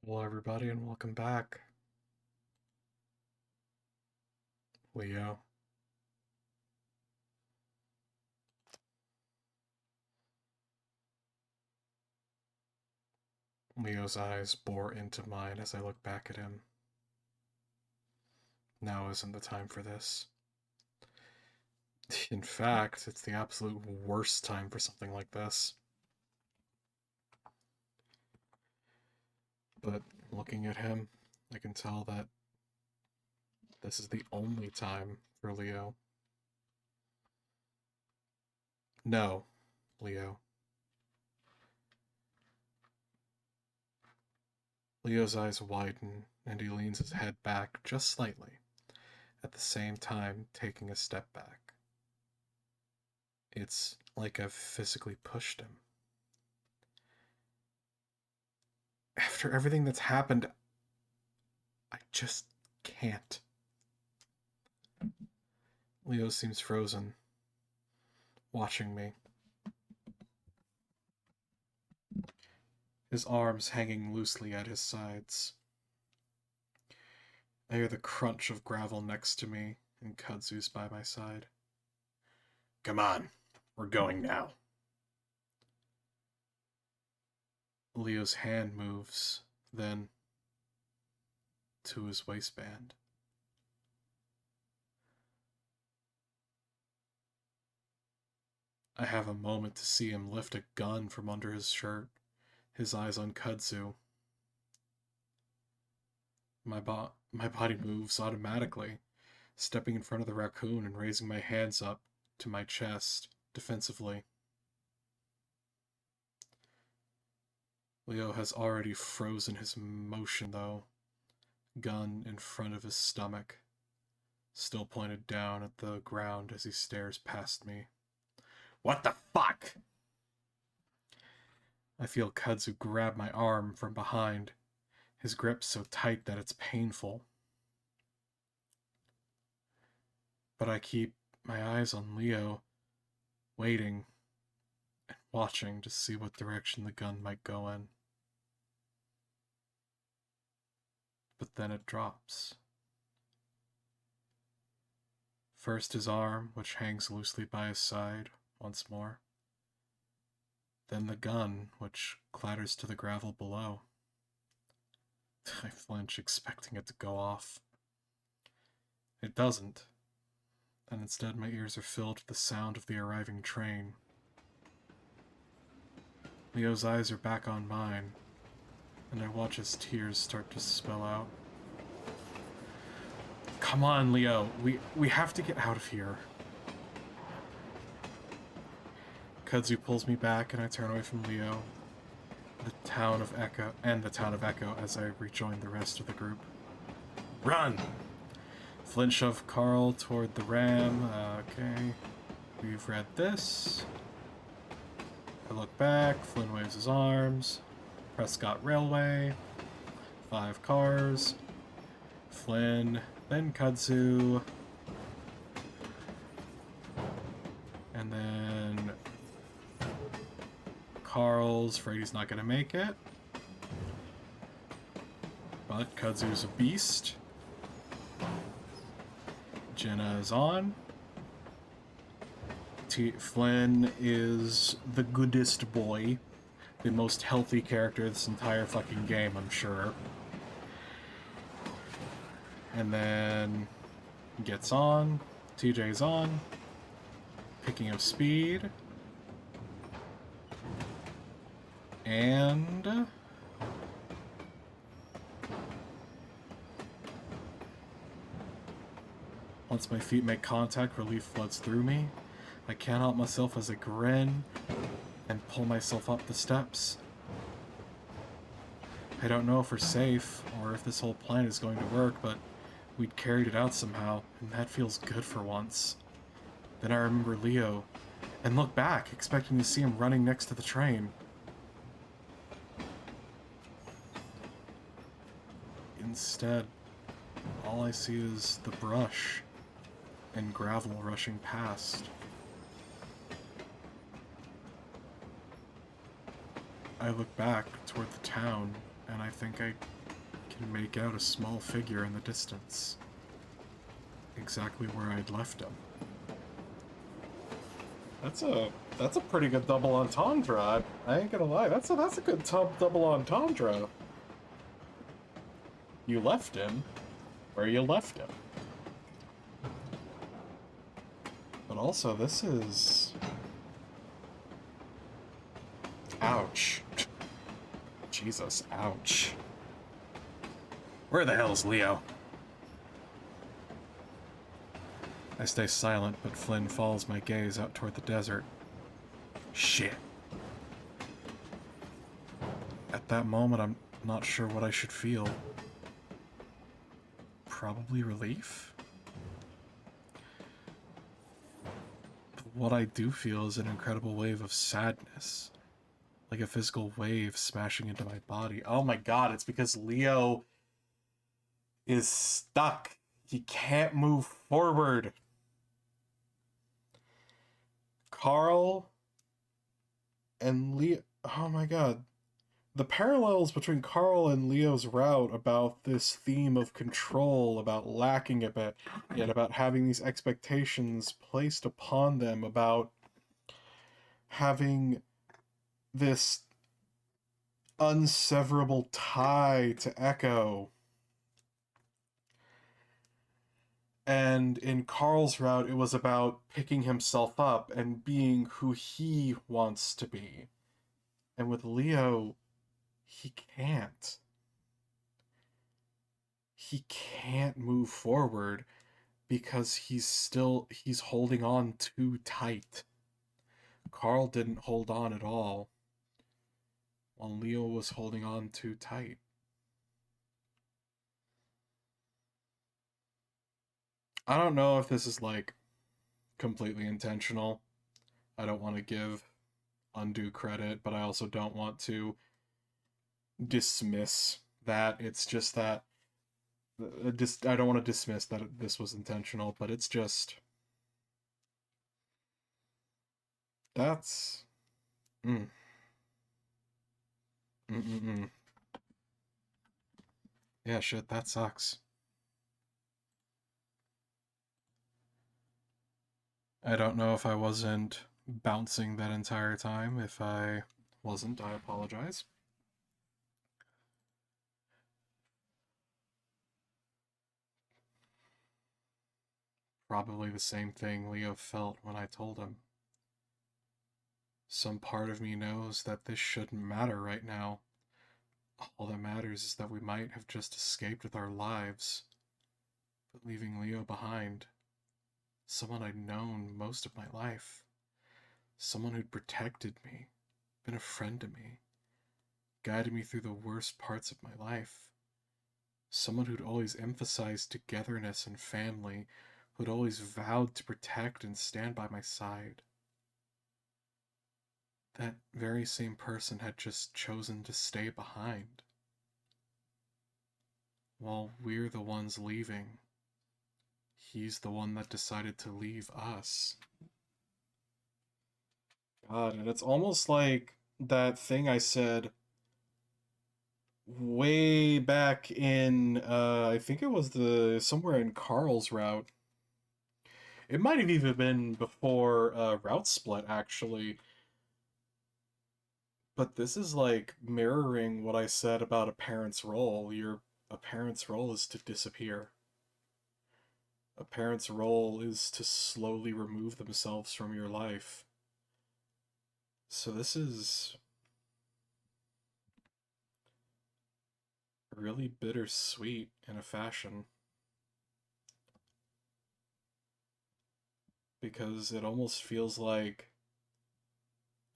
Hello, everybody, and welcome back. Leo. Leo's eyes bore into mine as I look back at him. Now isn't the time for this. In fact, it's the absolute worst time for something like this. But looking at him, I can tell that this is the only time for Leo. No, Leo. Leo's eyes widen, and he leans his head back just slightly, at the same time taking a step back. It's like I've physically pushed him. After everything that's happened, I just can't. Leo seems frozen, watching me. His arms hanging loosely at his sides. I hear the crunch of gravel next to me, and Kudzu's by my side. Come on, we're going now. Leo's hand moves, then to his waistband. I have a moment to see him lift a gun from under his shirt, his eyes on Kudzu. My body moves automatically, stepping in front of the raccoon and raising my hands up to my chest, defensively. Leo has already frozen his motion, though, gun in front of his stomach, still pointed down at the ground as he stares past me. What the fuck? I feel Kudzu grab my arm from behind, his grip so tight that it's painful. But I keep my eyes on Leo, waiting and watching to see what direction the gun might go in. But then it drops. First his arm, which hangs loosely by his side, once more. Then the gun, which clatters to the gravel below. I flinch, expecting it to go off. It doesn't, and instead my ears are filled with the sound of the arriving train. Leo's eyes are back on mine, and I watch his tears start to spill out. Come on, Leo, we have to get out of here. Kudzu pulls me back and I turn away from Leo, the town of Echo as I rejoin the rest of the group. Run! Flint shove Carl toward the ram. Okay, we've read this. I look back, Flynn waves his arms. Prescott Railway. 5 cars. Flynn, then Kudzu. And then Carl's afraid he's not gonna make it. But Kudzu's a beast. Jenna is on. Flynn is the goodest boy. The most healthy character of this entire fucking game, I'm sure. And then gets on. TJ's on. Picking up speed. And once my feet make contact, relief floods through me. I can't help myself as I grin and pull myself up the steps. I don't know if we're safe or if this whole plan is going to work, but we'd carried it out somehow, and that feels good for once. Then I remember Leo, and look back, expecting to see him running next to the train. Instead, all I see is the brush and gravel rushing past. I look back toward the town, and I think I can make out a small figure in the distance, exactly where I'd left him. That's a pretty good double entendre. I ain't gonna lie. That's a good double entendre. You left him where you left him. But also, this is... Ouch. Jesus, ouch. Where the hell's Leo? I stay silent, but Flynn follows my gaze out toward the desert. Shit. At that moment, I'm not sure what I should feel. Probably relief? But what I do feel is an incredible wave of sadness. Like a physical wave smashing into my body. Oh my god, it's because Leo is stuck. He can't move forward. Carl and Leo... Oh my god. The parallels between Carl and Leo's route about this theme of control, about lacking a bit, yet about having these expectations placed upon them, about having this unseverable tie to Echo. And in Carl's route, it was about picking himself up and being who he wants to be. And with Leo, he can't. He can't move forward because he's holding on too tight. Carl didn't hold on at all, while Leo was holding on too tight. I don't know if this is like completely intentional. I don't want to give undue credit, but I also don't want to dismiss that. It's just that I don't want to dismiss that this was intentional, but it's just that's mm. Mm-mm-mm. Yeah, shit, that sucks. I don't know if I wasn't bouncing that entire time. If I wasn't, I apologize. Probably the same thing Leo felt when I told him. Some part of me knows that this shouldn't matter right now. All that matters is that we might have just escaped with our lives, but leaving Leo behind. Someone I'd known most of my life. Someone who'd protected me, been a friend to me, guided me through the worst parts of my life. Someone who'd always emphasized togetherness and family, who'd always vowed to protect and stand by my side. That very same person had just chosen to stay behind. While we're the ones leaving, he's the one that decided to leave us. God, and it's almost like that thing I said way back in, I think it was somewhere in Carl's route. It might have even been before route split, actually. But this is like mirroring what I said about a parent's role. A parent's role is to disappear. A parent's role is to slowly remove themselves from your life. So this is really bittersweet in a fashion. Because it almost feels like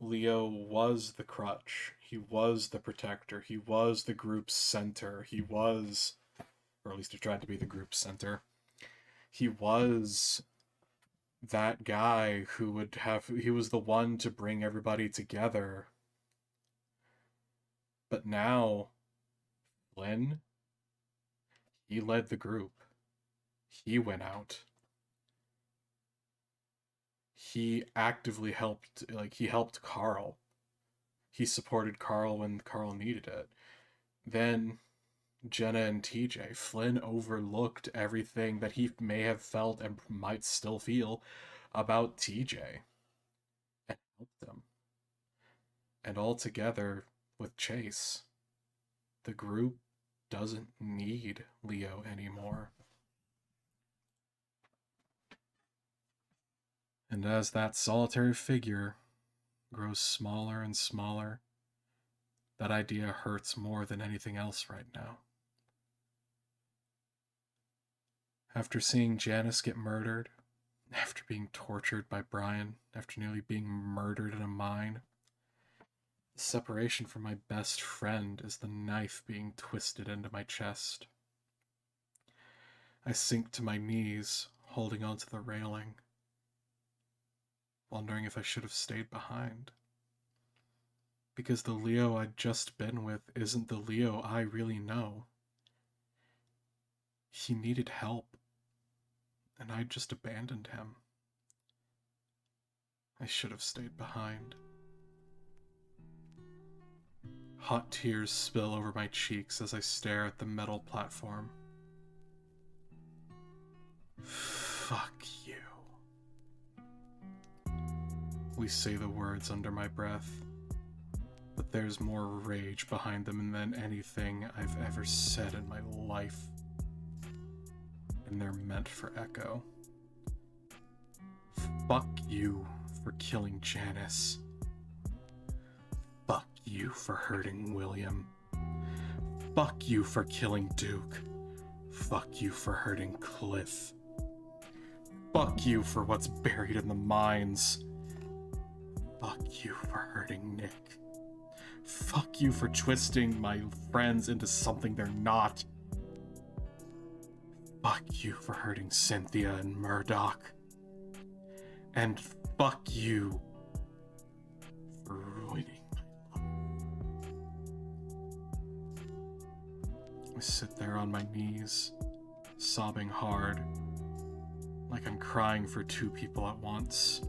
Leo was the crutch. He was the protector. He was the group's center. He was, or at least he tried to be the group's center. He was that guy he was the one to bring everybody together. But now, Flynn, he led the group. He went out. He actively he helped Carl. He supported Carl when Carl needed it. Then Jenna and TJ. Flynn overlooked everything that he may have felt and might still feel about TJ and helped him. And all together with Chase, the group doesn't need Leo anymore. And as that solitary figure grows smaller and smaller, that idea hurts more than anything else right now. After seeing Janice get murdered, after being tortured by Brian, after nearly being murdered in a mine, the separation from my best friend is the knife being twisted into my chest. I sink to my knees, holding onto the railing, wondering if I should have stayed behind. Because the Leo I'd just been with isn't the Leo I really know. He needed help, and I'd just abandoned him. I should have stayed behind. Hot tears spill over my cheeks as I stare at the metal platform. Fuck you. We say the words under my breath, but there's more rage behind them than anything I've ever said in my life. And they're meant for echo. Fuck you for killing Janice. Fuck you for hurting William. Fuck you for killing Duke. Fuck you for hurting Cliff. Fuck you for what's buried in the mines. Fuck you for hurting Nick. Fuck you for twisting my friends into something they're not. Fuck you for hurting Cynthia and Murdoch. And fuck you for ruining my life. I sit there on my knees, sobbing hard, like I'm crying for two people at once.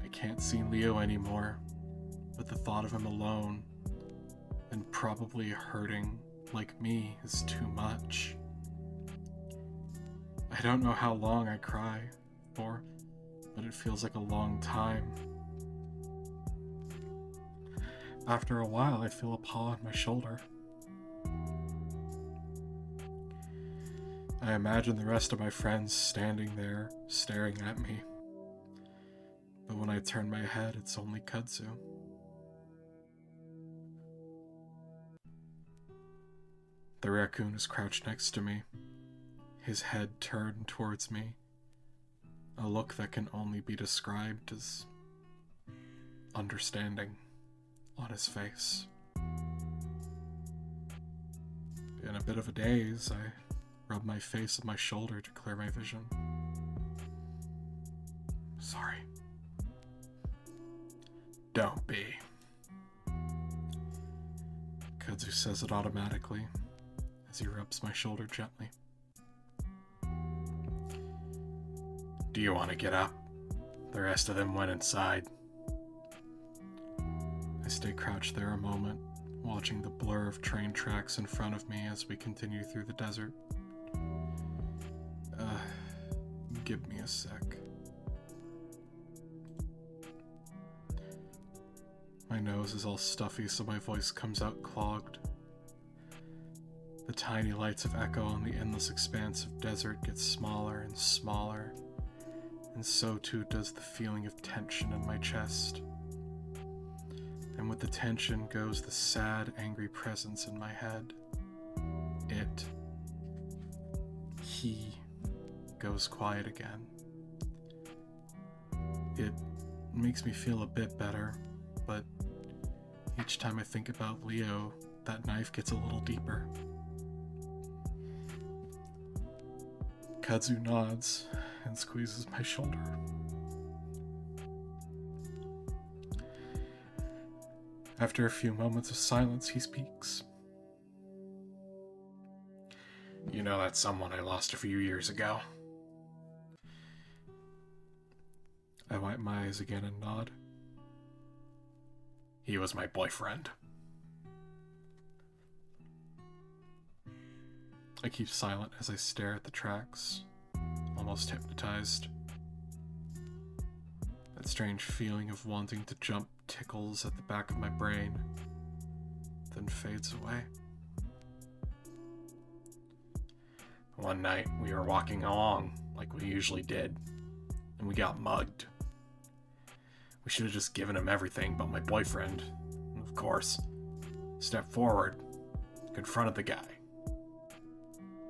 I can't see Leo anymore, but the thought of him alone, and probably hurting like me, is too much. I don't know how long I cry for, but it feels like a long time. After a while, I feel a paw on my shoulder. I imagine the rest of my friends standing there, staring at me. But when I turn my head, it's only Kudzu. The raccoon is crouched next to me, his head turned towards me, a look that can only be described as understanding on his face. In a bit of a daze, I rub my face on my shoulder to clear my vision. Sorry. Don't be. Kudzu says it automatically as he rubs my shoulder gently. Do you want to get up? The rest of them went inside. I stay crouched there a moment, watching the blur of train tracks in front of me as we continue through the desert. Give me a sec. My nose is all stuffy, so my voice comes out clogged. The tiny lights of echo on the endless expanse of desert get smaller and smaller, and so too does the feeling of tension in my chest. And with the tension goes the sad, angry presence in my head. He goes quiet again. It makes me feel a bit better, but each time I think about Leo, that knife gets a little deeper. Kudzu nods and squeezes my shoulder. After a few moments of silence, he speaks. You know that someone I lost a few years ago? I wipe my eyes again and nod. He was my boyfriend. I keep silent as I stare at the tracks, almost hypnotized. That strange feeling of wanting to jump tickles at the back of my brain, then fades away. One night, we were walking along like we usually did, and we got mugged. We should have just given him everything, but my boyfriend, of course, stepped forward, confronted the guy,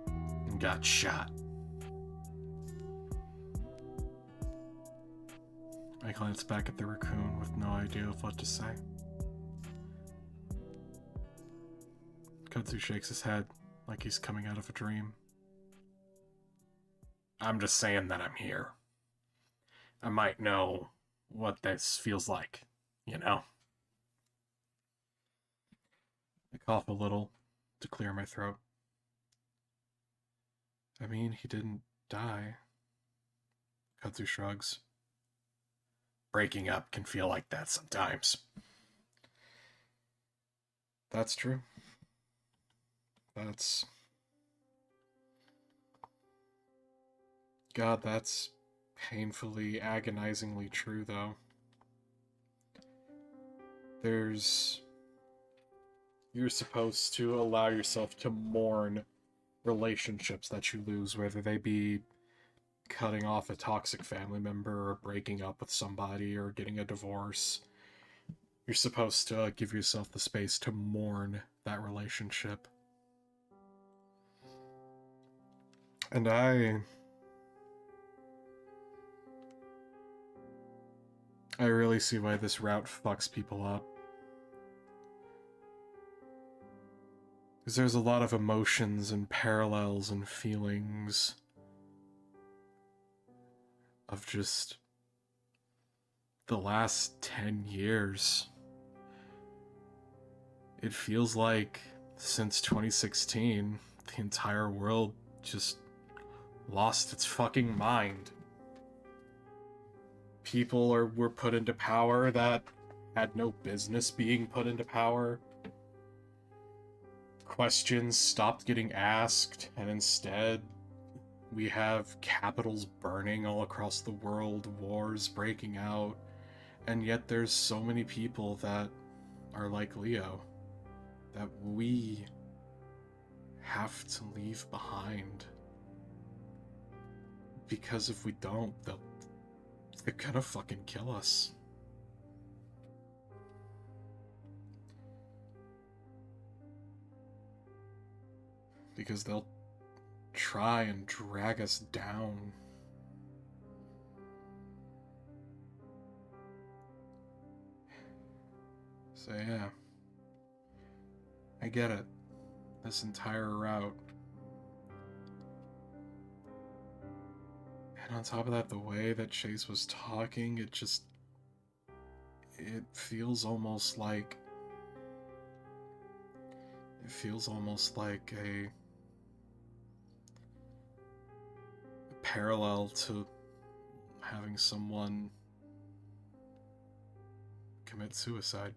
and got shot. I glance back at the raccoon with no idea of what to say. Kudzu shakes his head like he's coming out of a dream. I'm just saying that I'm here. I might know what this feels like, you know? I cough a little to clear my throat. I mean, he didn't die. Kudzu shrugs. Breaking up can feel like that sometimes. That's true. God, that's painfully, agonizingly true, though. You're supposed to allow yourself to mourn relationships that you lose, whether they be cutting off a toxic family member or breaking up with somebody or getting a divorce. You're supposed to give yourself the space to mourn that relationship. And I really see why this route fucks people up. Because there's a lot of emotions and parallels and feelings of just the last 10 years. It feels like since 2016, the entire world just lost its fucking mind. People were put into power that had no business being put into power. Questions stopped getting asked, and instead we have capitals burning all across the world, wars breaking out, and yet there's so many people that are like Leo that we have to leave behind. Because if we don't, they're gonna fucking kill us. Because they'll try and drag us down. So yeah, I get it. This entire route. And on top of that, the way that Chase was talking, it feels almost like a parallel to having someone commit suicide.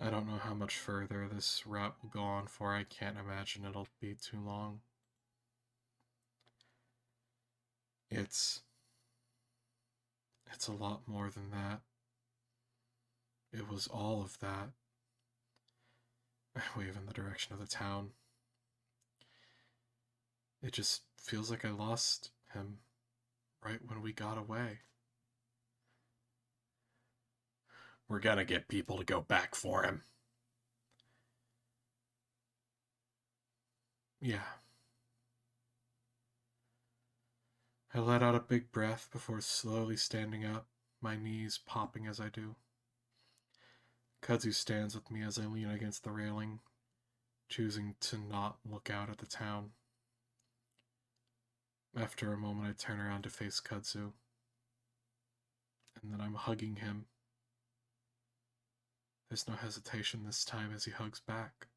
I don't know how much further this route will go on for. I can't imagine it'll be too long. It's a lot more than that. It was all of that. I wave in the direction of the town. It just feels like I lost him right when we got away. We're gonna get people to go back for him. Yeah. I let out a big breath before slowly standing up, my knees popping as I do. Kudzu stands with me as I lean against the railing, choosing to not look out at the town. After a moment, I turn around to face Kudzu, and then I'm hugging him. There's no hesitation this time as he hugs back.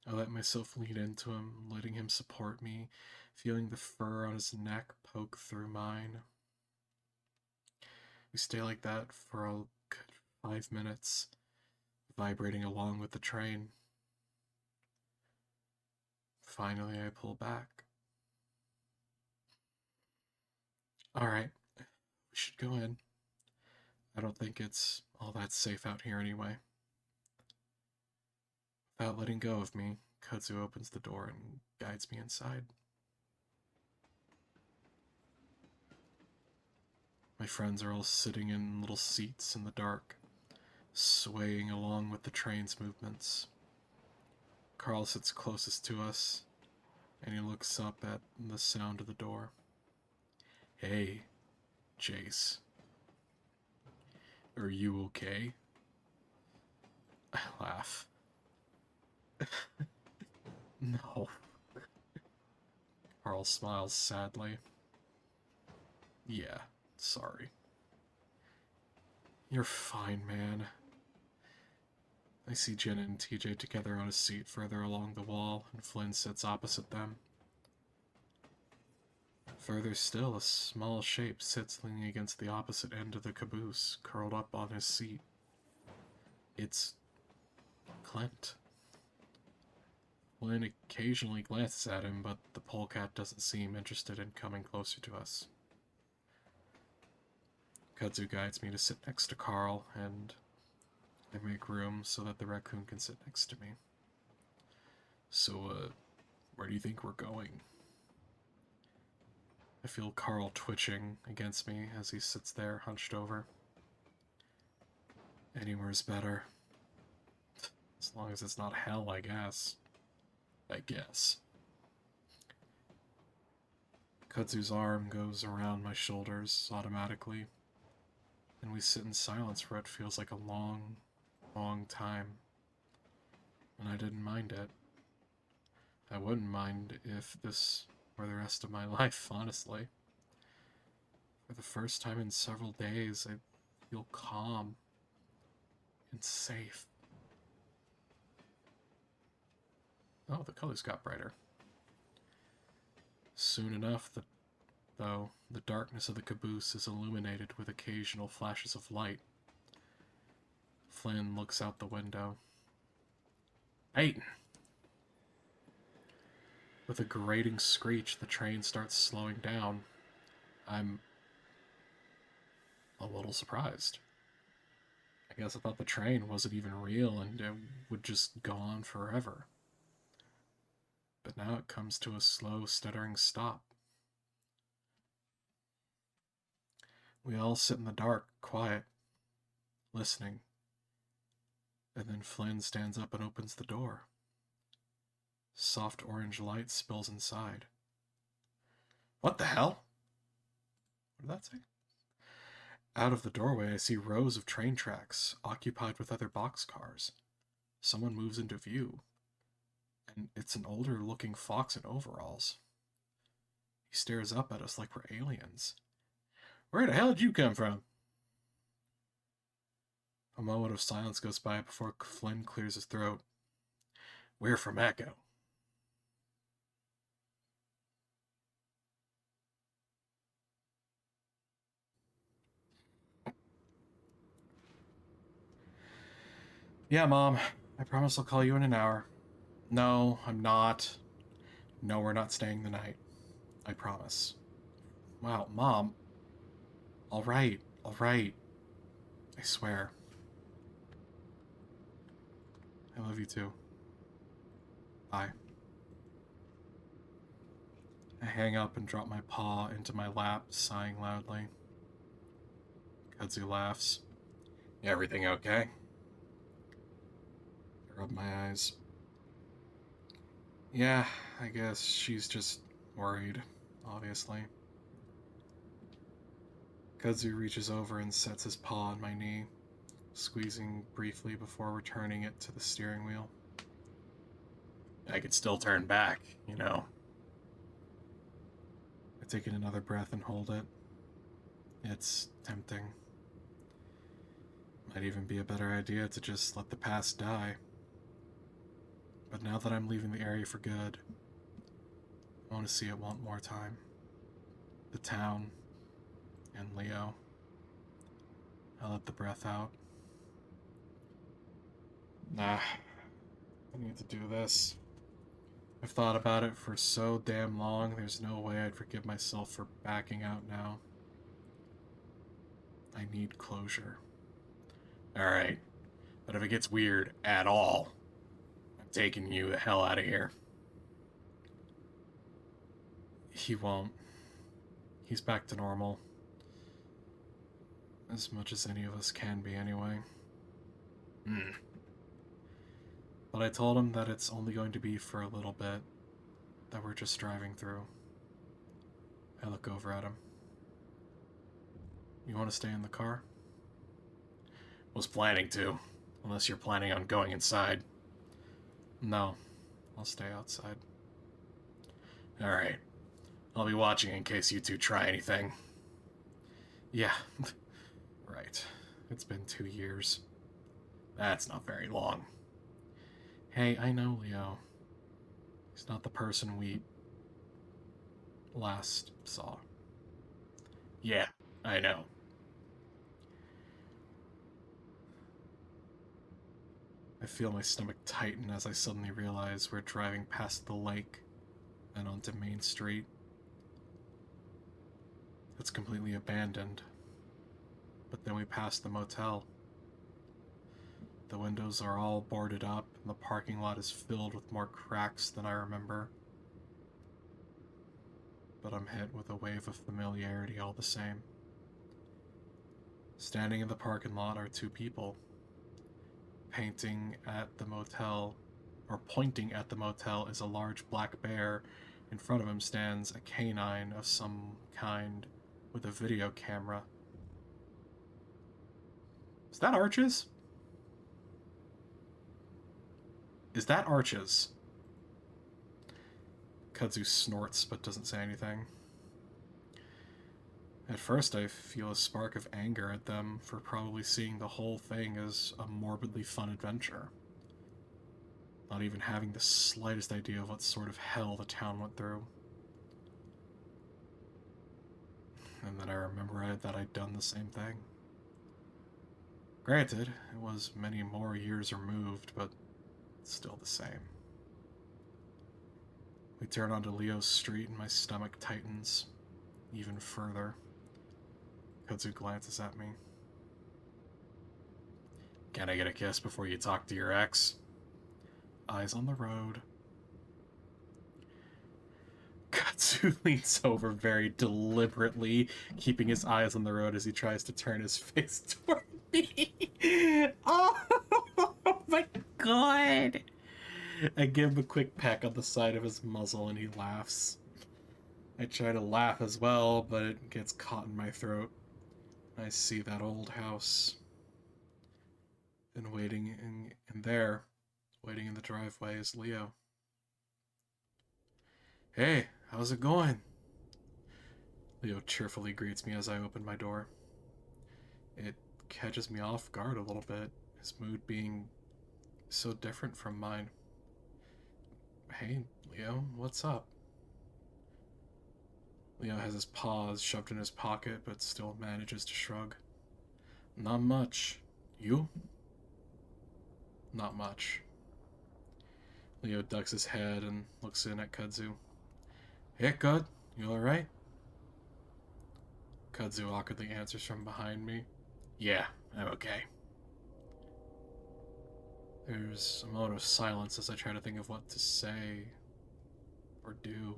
I let myself lean into him, letting him support me, feeling the fur on his neck poke through mine. We stay like that for a good 5 minutes, vibrating along with the train. Finally, I pull back. Alright, we should go in. I don't think it's all that safe out here anyway. Without letting go of me, Kudzu opens the door and guides me inside. My friends are all sitting in little seats in the dark, swaying along with the train's movements. Carl sits closest to us, and he looks up at the sound of the door. Hey, Jace. Are you okay? I laugh. No. Carl smiles sadly. Yeah, sorry. You're fine, man. I see Jen and TJ together on a seat further along the wall, and Flynn sits opposite them. Further still, a small shape sits leaning against the opposite end of the caboose, curled up on his seat. It's Clint. Flynn occasionally glances at him, but the polecat doesn't seem interested in coming closer to us. Kudzu guides me to sit next to Carl, and I make room so that the raccoon can sit next to me. So, where do you think we're going? I feel Carl twitching against me as he sits there hunched over. Anywhere's better. As long as it's not hell, I guess. Kudzu's arm goes around my shoulders automatically, and we sit in silence for what feels like a long, long time. And I didn't mind it. I wouldn't mind if this were the rest of my life, honestly. For the first time in several days, I feel calm and safe. Oh, the colors got brighter. Soon enough, though, the darkness of the caboose is illuminated with occasional flashes of light. Flynn looks out the window. Peyton! With a grating screech, the train starts slowing down. I'm a little surprised. I guess I thought the train wasn't even real and it would just go on forever. But now it comes to a slow, stuttering stop. We all sit in the dark, quiet, listening. And then Flynn stands up and opens the door. Soft orange light spills inside. What the hell? What did that say? Out of the doorway, I see rows of train tracks, occupied with other boxcars. Someone moves into view, and it's an older-looking fox in overalls. He stares up at us like we're aliens. Where the hell did you come from? A moment of silence goes by before Flynn clears his throat. We're from Echo. Yeah, Mom. I promise I'll call you in an hour. No, I'm not. No, we're not staying the night. I promise. Wow, Mom. All right. I swear. I love you too. Bye. I hang up and drop my paw into my lap, sighing loudly. Kudzu laughs. Everything okay? I rub my eyes. Yeah, I guess she's just worried, obviously. Kudzu reaches over and sets his paw on my knee, squeezing briefly before returning it to the steering wheel. I could still turn back, you know. I take in another breath and hold it. It's tempting. Might even be a better idea to just let the past die. But now that I'm leaving the area for good, I want to see it one more time. The town and Leo. I let the breath out. Nah, I need to do this. I've thought about it for so damn long, there's no way I'd forgive myself for backing out now. I need closure. Alright, but if it gets weird at all, I'm taking you the hell out of here. He won't. He's back to normal. As much as any of us can be, anyway. But I told him that it's only going to be for a little bit, that we're just driving through. I look over at him. You want to stay in the car? Was planning to, unless you're planning on going inside. No, I'll stay outside. Alright, I'll be watching in case you two try anything. Yeah, right. It's been 2 years. That's not very long. Hey, I know Leo. He's not the person we last saw. Yeah, I know. I feel my stomach tighten as I suddenly realize we're driving past the lake and onto Main Street. It's completely abandoned. But then we pass the motel. The windows are all boarded up, and the parking lot is filled with more cracks than I remember. But I'm hit with a wave of familiarity all the same. Standing in the parking lot are 2 people. Pointing at the motel is a large black bear. In front of him stands a canine of some kind with a video camera. Is that Arches? Is that Arches? Kudzu snorts but doesn't say anything. At first I feel a spark of anger at them for probably seeing the whole thing as a morbidly fun adventure. Not even having the slightest idea of what sort of hell the town went through. And then I remember that I'd done the same thing. Granted, it was many more years removed, but still the same. We turn onto Leo's street and my stomach tightens even further. Kudzu glances at me. Can I get a kiss before you talk to your ex? Eyes on the road. Kudzu leans over very deliberately, keeping his eyes on the road as he tries to turn his face toward me. Oh my god! I give him a quick peck on the side of his muzzle and he laughs. I try to laugh as well, but it gets caught in my throat. I see that old house. And waiting in the driveway is Leo. Hey, how's it going? Leo cheerfully greets me as I open my door. It catches me off guard a little bit, his mood being so different from mine. Hey, Leo, what's up? Leo has his paws shoved in his pocket, but still manages to shrug. Not much. You? Not much. Leo ducks his head and looks in at Kudzu. Hey, Kud, you alright? Kudzu awkwardly answers from behind me. Yeah, I'm okay. There's a moment of silence as I try to think of what to say or do.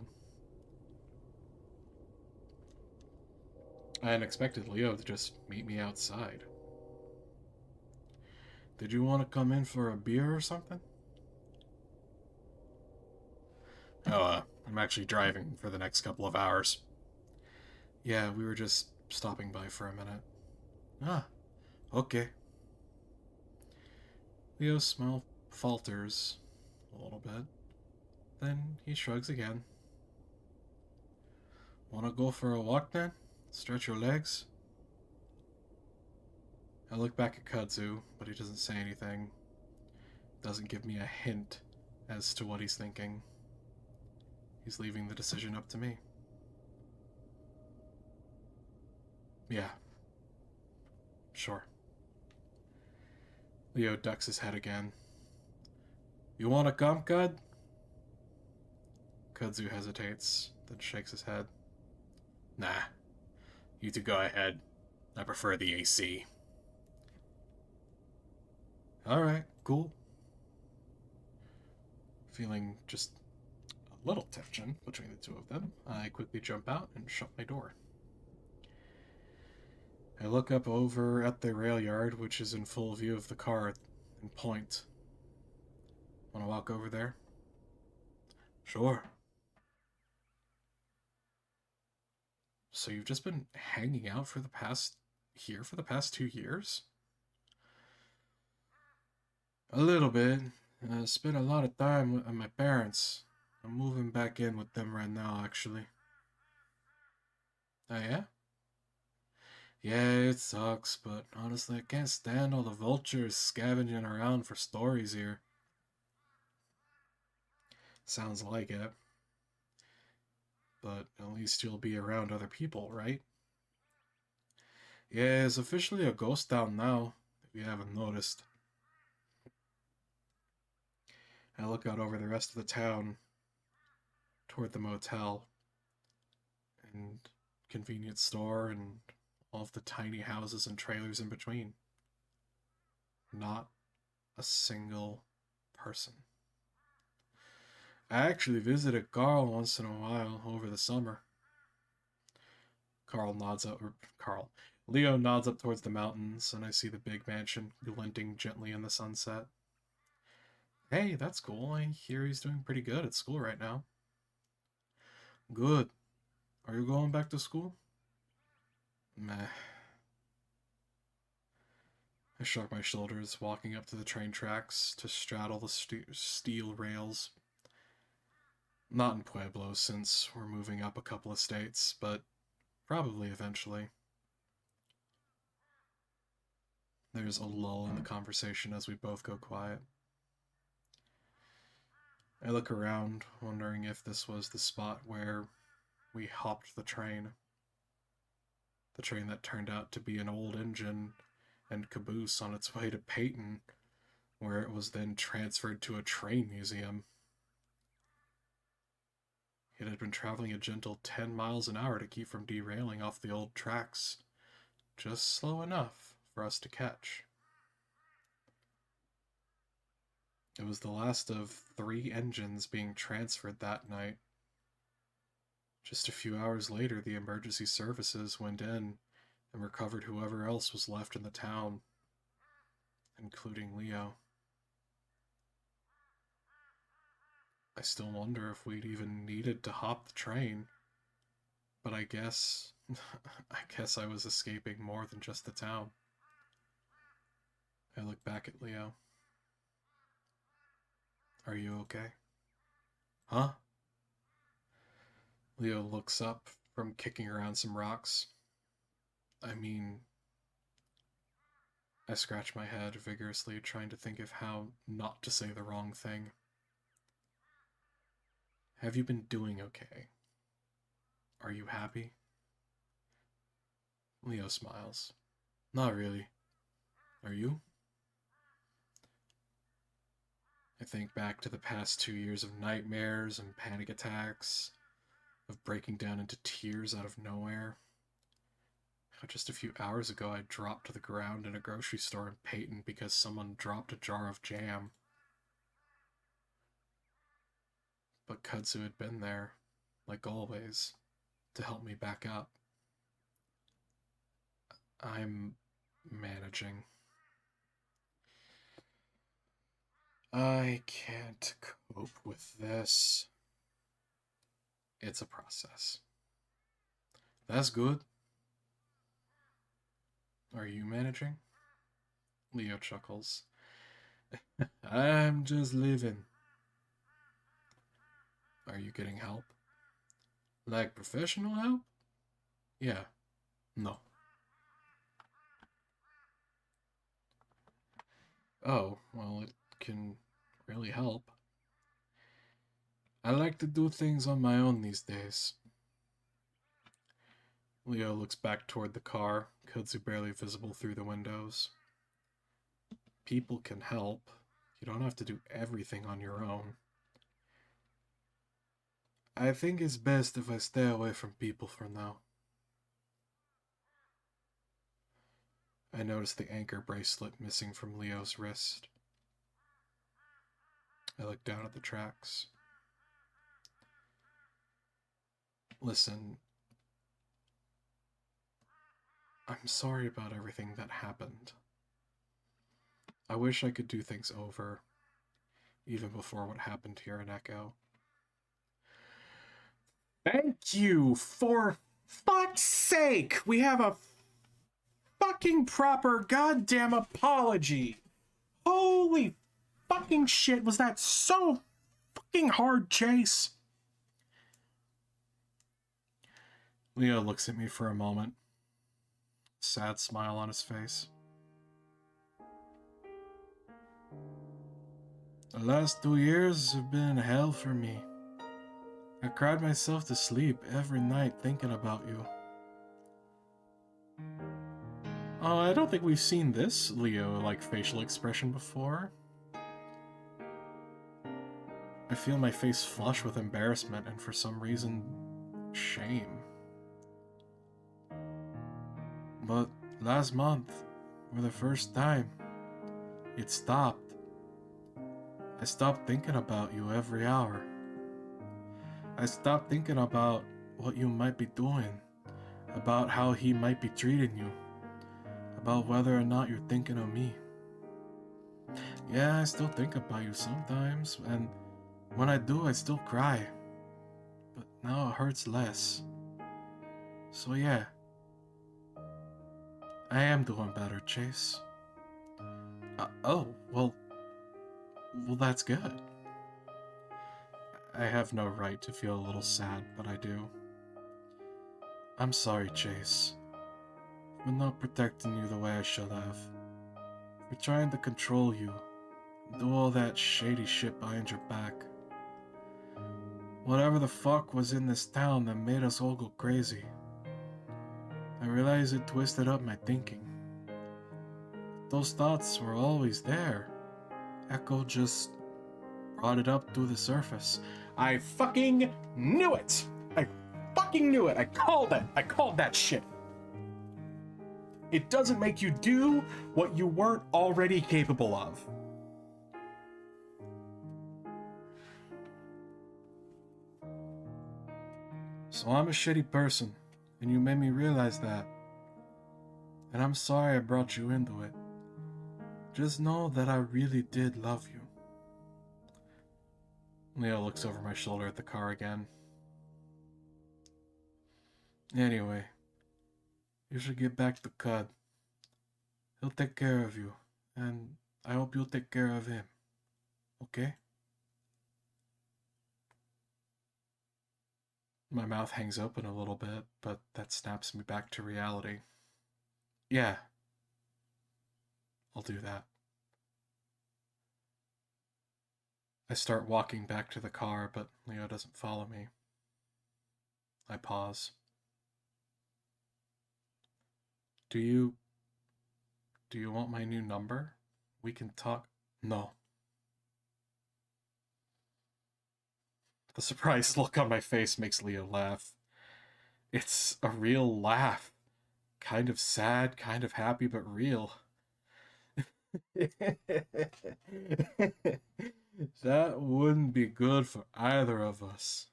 I hadn't expected Leo to just meet me outside. Did you want to come in for a beer or something? Oh, I'm actually driving for the next couple of hours. Yeah, we were just stopping by for a minute. Ah, okay. Leo's smile falters a little bit. Then he shrugs again. Wanna go for a walk then? Stretch your legs? I look back at Kudzu, but he doesn't say anything. Doesn't give me a hint as to what he's thinking. He's leaving the decision up to me. Yeah, sure. Leo ducks his head again. You wanna come, Cud? Kudzu hesitates, then shakes his head. Nah, you two go ahead. I prefer the AC. Alright, cool. Feeling just a little tension between the two of them, I quickly jump out and shut my door. I look up over at the rail yard, which is in full view of the car, and point. Want to walk over there? Sure. So you've just been hanging out for the past 2 years? A little bit. I spent a lot of time with my parents. I'm moving back in with them right now, actually. Oh, yeah? Yeah, it sucks, but honestly, I can't stand all the vultures scavenging around for stories here. Sounds like it. But at least you'll be around other people, right? Yeah, it's officially a ghost town now, if you haven't noticed. I look out over the rest of the town toward the motel and convenience store and all of the tiny houses and trailers in between. Not a single person. I actually visited Carl once in a while over the summer. Carl nods up, or Carl. Leo nods up towards the mountains, and I see the big mansion glinting gently in the sunset. Hey, that's cool. I hear he's doing pretty good at school right now. Good. Are you going back to school? Meh. I shrug my shoulders, walking up to the train tracks to straddle the steel rails. Not in Pueblo, since we're moving up a couple of states, but probably eventually. There's a lull in the conversation as we both go quiet. I look around, wondering if this was the spot where we hopped the train. The train that turned out to be an old engine and caboose on its way to Peyton, where it was then transferred to a train museum. It had been traveling a gentle 10 miles an hour to keep from derailing off the old tracks, just slow enough for us to catch. It was the last of 3 engines being transferred that night. Just a few hours later, the emergency services went in and recovered whoever else was left in the town, including Leo. I still wonder if we'd even needed to hop the train, but I guess I was escaping more than just the town. I look back at Leo. Are you okay? Huh? Leo looks up from kicking around some rocks. I mean, I scratch my head vigorously, trying to think of how not to say the wrong thing. Have you been doing okay? Are you happy? Leo smiles. Not really. Are you? I think back to the past 2 years of nightmares and panic attacks, of breaking down into tears out of nowhere. How just a few hours ago I dropped to the ground in a grocery store in Peyton because someone dropped a jar of jam. But Kudzu had been there, like always, to help me back up. I'm managing. I can't cope with this. It's a process. That's good. Are you managing? Leo chuckles. I'm just living. Are you getting help? Like professional help? Yeah. No. Oh, well, it can really help. I like to do things on my own these days. Leo looks back toward the car, kudzu barely visible through the windows. People can help. You don't have to do everything on your own. I think it's best if I stay away from people for now. I noticed the anchor bracelet missing from Leo's wrist. I looked down at the tracks. Listen, I'm sorry about everything that happened. I wish I could do things over, even before what happened here in Echo. Thank you, for fuck's sake! We have a fucking proper goddamn apology! Holy fucking shit, was that so fucking hard, Chase? Leo looks at me for a moment. Sad smile on his face. The last 2 years have been hell for me. I cried myself to sleep every night thinking about you. Oh, I don't think we've seen this Leo-like facial expression before. I feel my face flush with embarrassment and for some reason, shame. But last month, for the first time, it stopped. I stopped thinking about you every hour. I stopped thinking about what you might be doing, about how he might be treating you, about whether or not you're thinking of me. Yeah, I still think about you sometimes, and when I do, I still cry. But now it hurts less. So yeah, I am doing better, Chase. Oh, well, that's good. I have no right to feel a little sad, but I do. I'm sorry, Chase, for not protecting you the way I should have. For trying to control you, and do all that shady shit behind your back. Whatever the fuck was in this town that made us all go crazy. I realize it twisted up my thinking. Those thoughts were always there. Echo just brought it up to the surface. I fucking knew it! I fucking knew it! I called it! I called that shit! It doesn't make you do what you weren't already capable of. So I'm a shitty person, and you made me realize that. And I'm sorry I brought you into it. Just know that I really did love you. Leo looks over my shoulder at the car again. Anyway, you should get back to Cud. He'll take care of you, and I hope you'll take care of him. Okay? My mouth hangs open a little bit, but that snaps me back to reality. Yeah, I'll do that. I start walking back to the car, but Leo doesn't follow me. I pause. Do you want my new number? We can talk. No. The surprised look on my face makes Leo laugh. It's a real laugh. Kind of sad, kind of happy, but real. That wouldn't be good for either of us.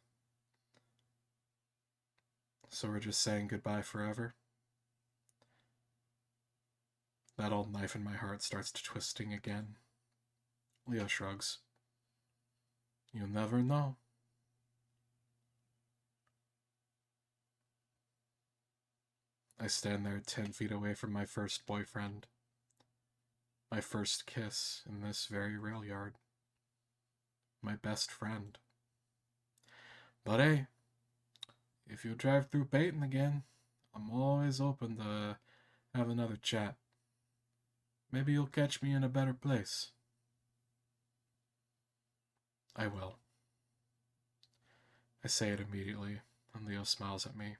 So we're just saying goodbye forever? That old knife in my heart starts twisting again. Leo shrugs. You'll never know. I stand there 10 feet away from my first boyfriend. My first kiss in this very rail yard. My best friend. But hey, if you drive through Peyton again, I'm always open to have another chat. Maybe you'll catch me in a better place. I will. I say it immediately, and Leo smiles at me.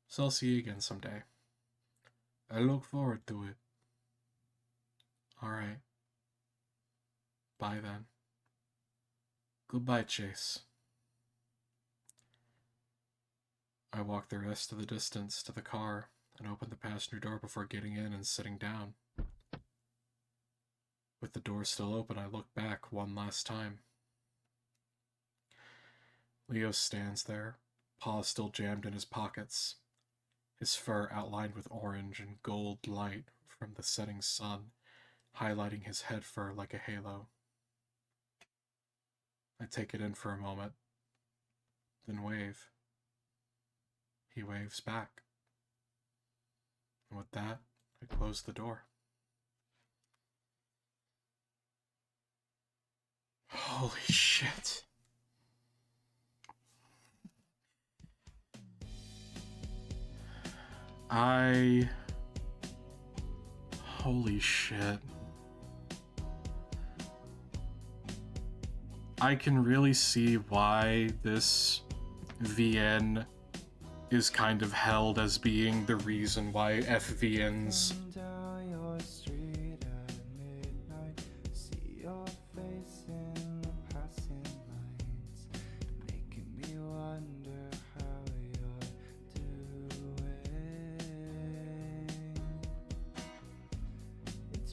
So I'll see you again someday. I look forward to it. Alright. Bye then. Goodbye, Chase. I walk the rest of the distance to the car and open the passenger door before getting in and sitting down. With the door still open, I look back one last time. Leo stands there, paws still jammed in his pockets, his fur outlined with orange and gold light from the setting sun, highlighting his head fur like a halo. I take it in for a moment, then wave. He waves back. And with that, I close the door. Holy shit. Holy shit. I can really see why this VN is kind of held as being the reason why FVNs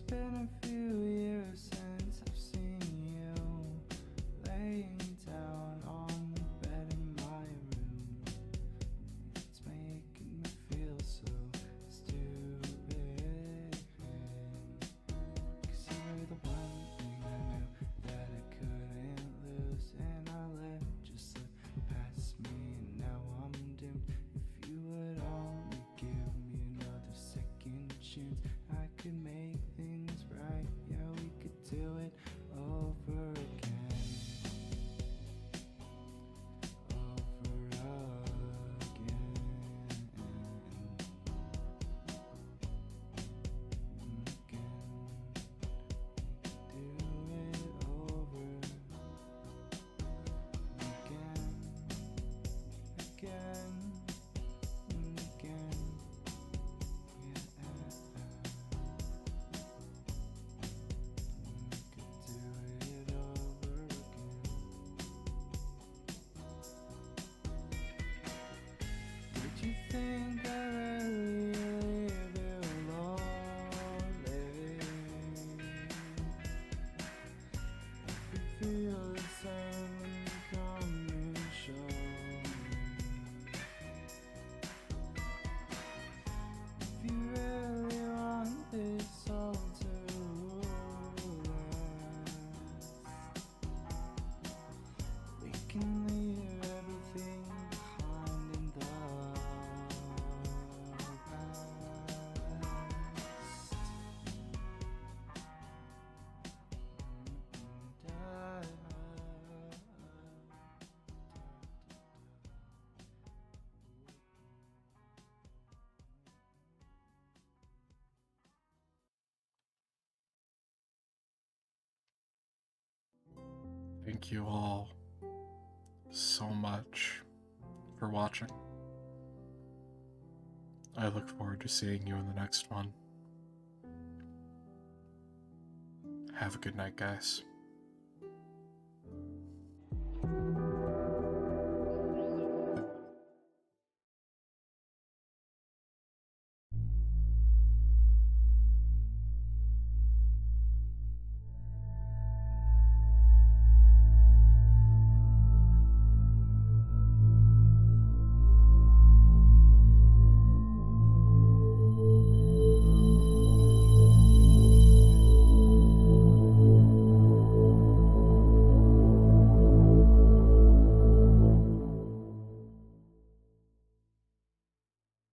been a few years since I've seen you laying down on the bed in my room. It's making me feel so stupid. 'Cause you're the one thing I knew that I couldn't lose, and I let you slip past me, and now I'm doomed. If you would only give me another second chance, I could make things right. Yeah, we could do it over again. Over again. Did you think I really leave you lonely? If you feel the same when you come and show me. If you really want this all to last, we can leave everything behind in the past. Thank you all so much for watching. I look forward to seeing you in the next one. Have a good night, guys.